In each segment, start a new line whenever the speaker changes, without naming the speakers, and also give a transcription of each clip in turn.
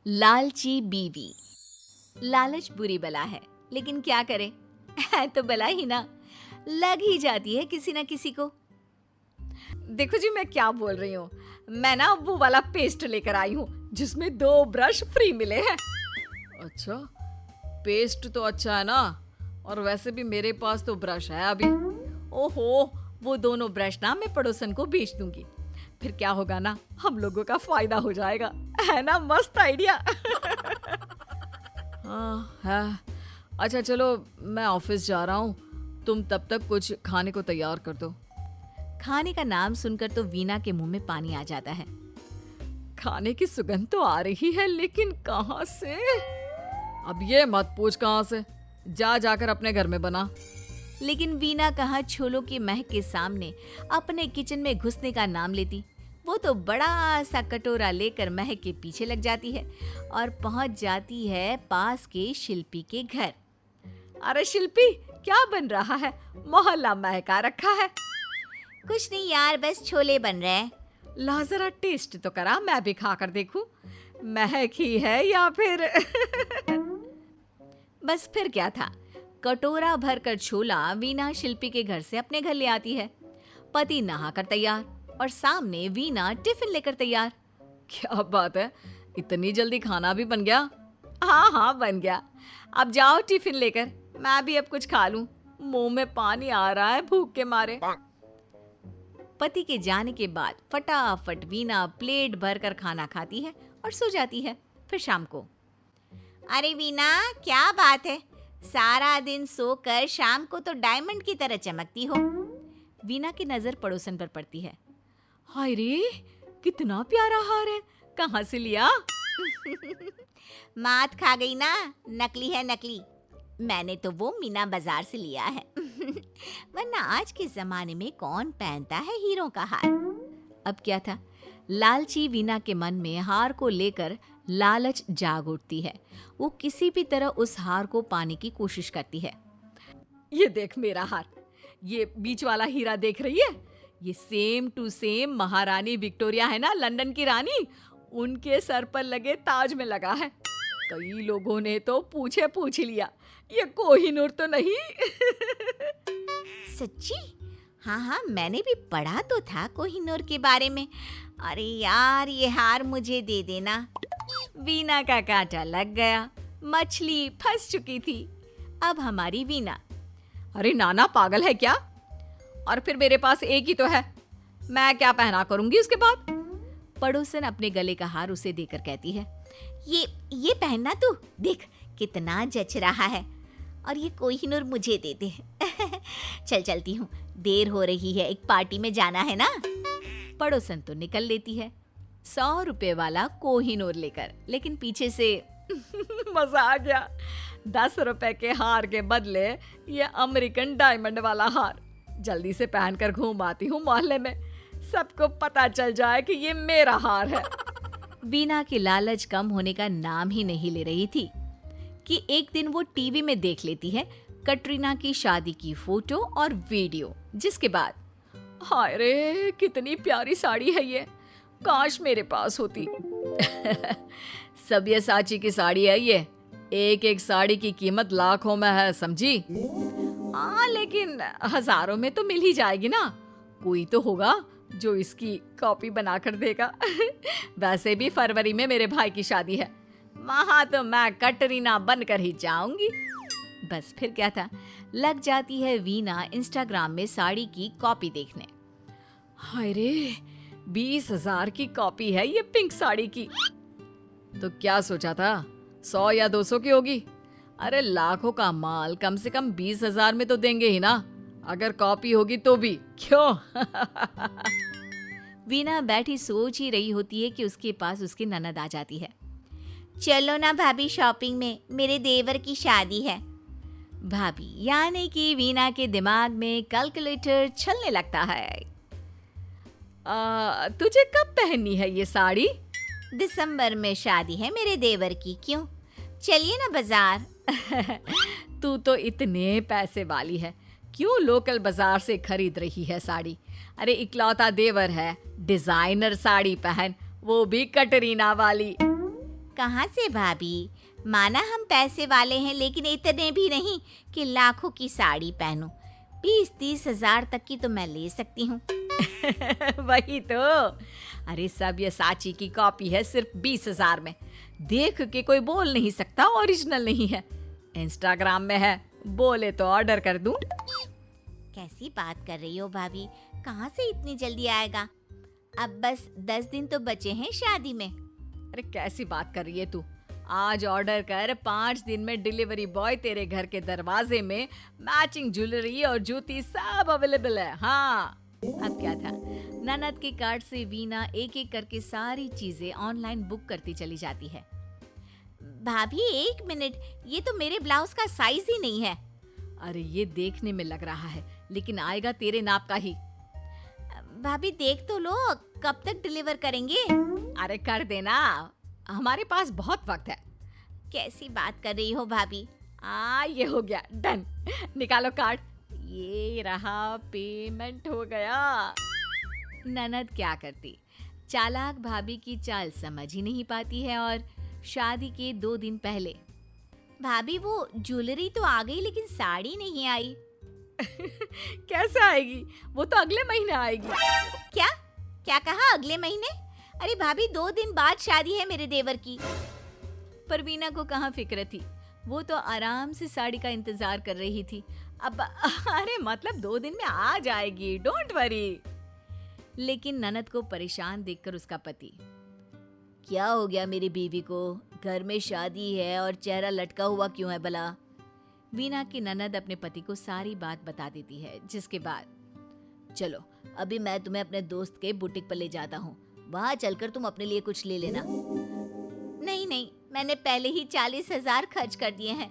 लालची बीवी। लालच बुरी बला है, लेकिन क्या करें, है तो बला ही ना, लग ही जाती है किसी ना किसी को। देखो जी, मैं क्या बोल रही हूँ। मैं ना वो वाला पेस्ट लेकर आई हूँ जिसमें 2 ब्रश फ्री मिले हैं।
अच्छा, पेस्ट तो अच्छा है ना, और वैसे भी मेरे पास तो ब्रश है अभी।
ओहो, वो दोनों ब्रश ना मैं पड़ोसन को बेच दूंगी। फिर क्या होगा ना, हम लोगों का फायदा हो जाएगा, है ना? मस्त आइडिया।
हाँ है। अच्छा चलो, मैं ऑफिस जा रहा हूँ, तुम तब तक कुछ खाने को तैयार कर दो।
खाने का नाम सुनकर तो वीना के मुंह में पानी आ जाता है।
खाने की सुगंध तो आ रही है, लेकिन कहाँ से? अब ये मत पूछ कहाँ से, जाकर अपने घर में बना।
लेकिन वीना कहाँ छोलों की महक के सामने अपने किचन में घुसने का नाम लेती। वो तो बड़ा सा कटोरा लेकर महक के पीछे लग जाती है और पहुंच जाती है पास के शिल्पी के घर। अरे शिल्पी, क्या बन रहा है? मोहल्ला महका रखा है। कुछ नहीं यार, बस छोले बन रहे हैं। ला जरा टेस्ट तो करा, मैं भी खा कर देखूं, महक ही है या फिर बस फिर क्या था, कटोरा भरकर छोला वीना शिल्पी के घर से अपने घर ले आती है। पति नहाकर तैयार और सामने वीना टिफिन लेकर तैयार।
क्या बात है, इतनी जल्दी खाना भी बन गया?
हाँ बन गया। अब जाओ टिफिन लेकर, मैं भी अब कुछ खा लूं, मुंह में पानी आ रहा है भूख के मारे। पति के जाने के बाद फटाफट वीना प्लेट भरकर खाना खाती है और सो जाती है। फिर शाम को, अरे वीना, क्या बात है, सारा दिन सोकर शाम को तो डायमंड की तरह चमकती हो। वीना की नजर पड़ोसन पर पड़ती है। हाय रे, कितना प्यारा हार है, कहाँ से लिया? मात खा गई ना, नकली है नकली। मैंने तो वो मीना बाजार से लिया है। वरना आज के जमाने में कौन पहनता है हीरों का हार। अब क्या था, लालची वीना के मन में हार को लेकर लालच जाग उठती है। वो किसी भी तरह उस हार को पाने की कोशिश करती है। ये देख मेरा हार, ये बीच वाला हीरा देख रही है? ये सेम टू सेम महारानी विक्टोरिया है ना, लंदन की रानी, उनके सर पर लगे ताज में लगा है। कई लोगों ने तो पूछ लिया, ये कोहिनूर तो नहीं? सच्ची? हाँ, मैंने भी पढ़ा तो था कोहिनूर के बारे में। अरे यार, ये हार मुझे दे देना। वीना का कांटा लग गया, मछली फंस चुकी थी। अब हमारी वीना, अरे नाना पागल है क्या? और फिर मेरे पास एक ही तो है, मैं क्या पहना करूंगी उसके बाद? पड़ोसन अपने गले का हार उसे देकर कहती है, ये पहनना तू, देख कितना जच रहा है, और ये कोहिनूर मुझे दे दे। चलती हूँ, देर हो रही है, एक पार्टी में जाना है ना। पड़ोसन तो निकल लेती है 100 रुपए वाला कोहिनूर लेकर, लेकिन पीछे से मजा आ गया, 10 रुपए के हार के बदले ये अमेरिकन डायमंड वाला हार। जल्दी से पहनकर घूम आती हूँ मोहल्ले में, सबको पता चल जाए कि ये मेरा हार है। वीना की लालच कम होने का नाम ही नहीं ले रही थी कि एक दिन वो टीवी में देख लेती है कटरीना की शादी की फोटो और वीडियो, जिसके बाद हाय रे, कितनी प्यारी साड़ी है ये, काश मेरे पास होती।
सब्यसाची की साड़ी है ये, एक साड़ी की कीमत लाखों में है, समझी?
हाँ, लेकिन हजारों में तो मिल ही जाएगी ना, कोई तो होगा जो इसकी कॉपी बनाकर देगा। वैसे भी फरवरी में मेरे भाई की शादी है, वहां तो मैं कटरीना बनकर ही जाऊंगी। बस फिर क्या था, लग जाती है वीना इंस्टाग्राम में साड़ी की कॉपी देखने। हाय रे, 20,000 की कॉपी है ये पिंक साड़ी की।
तो क्या सोचा था, 100 या 200 की होगी? अरे लाखों का माल कम से कम 20,000 में तो देंगे ही ना, अगर कॉपी होगी तो भी, क्यों?
वीना बैठी सोच ही रही होती है कि उसके पास उसकी ननद आ जाती है। चलो ना भाभी शॉपिंग में, मेरे देवर की शादी है। भाभी यानी कि वीना के दिमाग में कैलकुलेटर चलने लगता है। तुझे कब पहननी है ये साड़ी? दिसंबर में शादी है मेरे देवर की, क्यों? चलिए ना बाजार। तू तो इतने पैसे वाली है, क्यों लोकल बाजार से खरीद रही है साड़ी? अरे इकलौता देवर है, डिजाइनर साड़ी पहन, वो भी कटरीना वाली। कहाँ से भाभी? माना हम पैसे वाले हैं, लेकिन इतने भी नहीं कि लाखों की साड़ी पहनूं। 20-30 हजार तक की तो मैं ले सकती हूँ।
वही तो। अरे सब ये साची की कॉपी है, सिर्फ 20,000 में। देख के कोई बोल नहीं सकता ओरिजिनल नहीं है। इंस्टाग्राम में है, बोले तो ऑर्डर कर दूं।
कैसी बात कर रही हो भाभी? कहाँ से इतनी जल्दी आएगा? अब बस 10 दिन तो बचे हैं शादी में।
अरे कैसी बात कर रही है तू? आज ऑर्डर कर, 5 दिन में डिलीवरी बॉय तेरे घर के दरवाजे में मैचिंग ज्वेलरी और जूती सब अवेलेबल है। हाँ, अब क्या था, ननद के कार्ड से वीना एक एक करके सारी चीजें ऑनलाइन बुक करती चली जाती है।
भाभी 1 मिनट, ये तो मेरे ब्लाउज का साइज ही नहीं है।
अरे ये देखने में लग रहा है, लेकिन आएगा तेरे नाप का ही।
भाभी देख तो लो, कब तक डिलीवर करेंगे?
अरे कर देना, हमारे पास बहुत वक्त है।
कैसी बात कर रही हो भाभी?
ये हो गया, डन। निकालो कार्ड। ये रहा, पेमेंट हो गया। ननद क्या करती, चालाक भाभी की चाल समझ ही नहीं पाती है। और शादी के 2 दिन पहले,
भाभी वो ज्वेलरी तो आ गई, लेकिन साड़ी नहीं आई।
कैसे आएगी? वो तो अगले महीने आएगी।
क्या क्या कहा? अगले महीने? अरे भाभी 2 दिन बाद शादी है मेरे देवर की।
पर वीना को कहाँ फिक्र थी, वो तो आराम से साड़ी का इंतजार कर रही थी। अब अरे मतलब 2 दिन में आ जाएगी, डोंट वरी। लेकिन ननद को परेशान देखकर उसका पति,
क्या हो गया मेरी बीवी को? घर में शादी है और चेहरा लटका हुआ क्यों है भला?
वीना की ननद अपने पति को सारी बात बता देती है, जिसके बाद,
चलो अभी मैं तुम्हें अपने दोस्त के बुटीक पर ले जाता हूँ, वहाँ चलकर तुम अपने लिए कुछ ले लेना। नहीं नहीं, मैंने पहले ही 40,000 खर्च कर दिए हैं।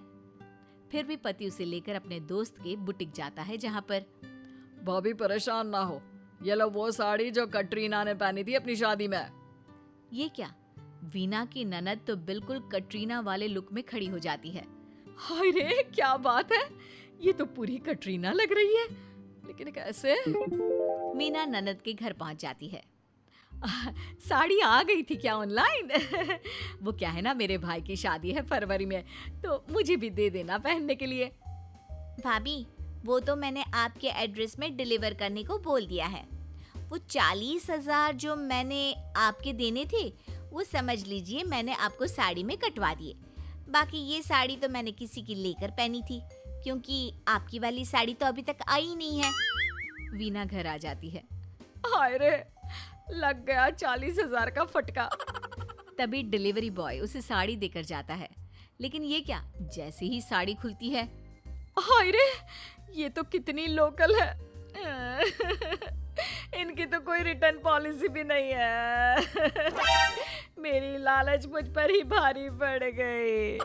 फिर भी पति उसे लेकर अपने दोस्त के बुटीक जाता है, जहाँ पर, भाभी परेशान ना हो, ये लो वो साड़ी जो कटरीना ने पहनी थी अपनी शादी में। ये क्या? वीना की ननद तो बिल्कुल कटरीना वाले लुक में खड़ी हो जाती है। हाय रे, क्या बात है, ये तो पूरी कटरीना लग रही है, लेकिन कैसे? वीना ननद के घर पहुंच जाती है। साड़ी आ गई थी क्या ऑनलाइन? वो क्या है ना, मेरे भाई की शादी है फरवरी में, तो मुझे भी दे देना पहनने के लिए।
भाभी वो तो मैंने आपके एड्रेस में डिलीवर करने को बोल दिया है। वो 40,000 जो मैंने आपके देने थे, वो समझ लीजिए मैंने आपको साड़ी में कटवा दिए। बाकी ये साड़ी तो मैंने किसी की लेकर पहनी थी, क्योंकि आपकी वाली साड़ी तो अभी तक आई नहीं है।
वीना घर आ जाती है। हाय रे, लग गया 40,000 का फटका। तभी डिलीवरी बॉय उसे साड़ी देकर जाता है, लेकिन ये क्या, जैसे ही साड़ी खुलती है, हाय रे, ये तो कितनी लोकल है। इनकी तो कोई रिटर्न पॉलिसी भी नहीं है। मेरी लालच मुझ पर ही भारी पड़ गई।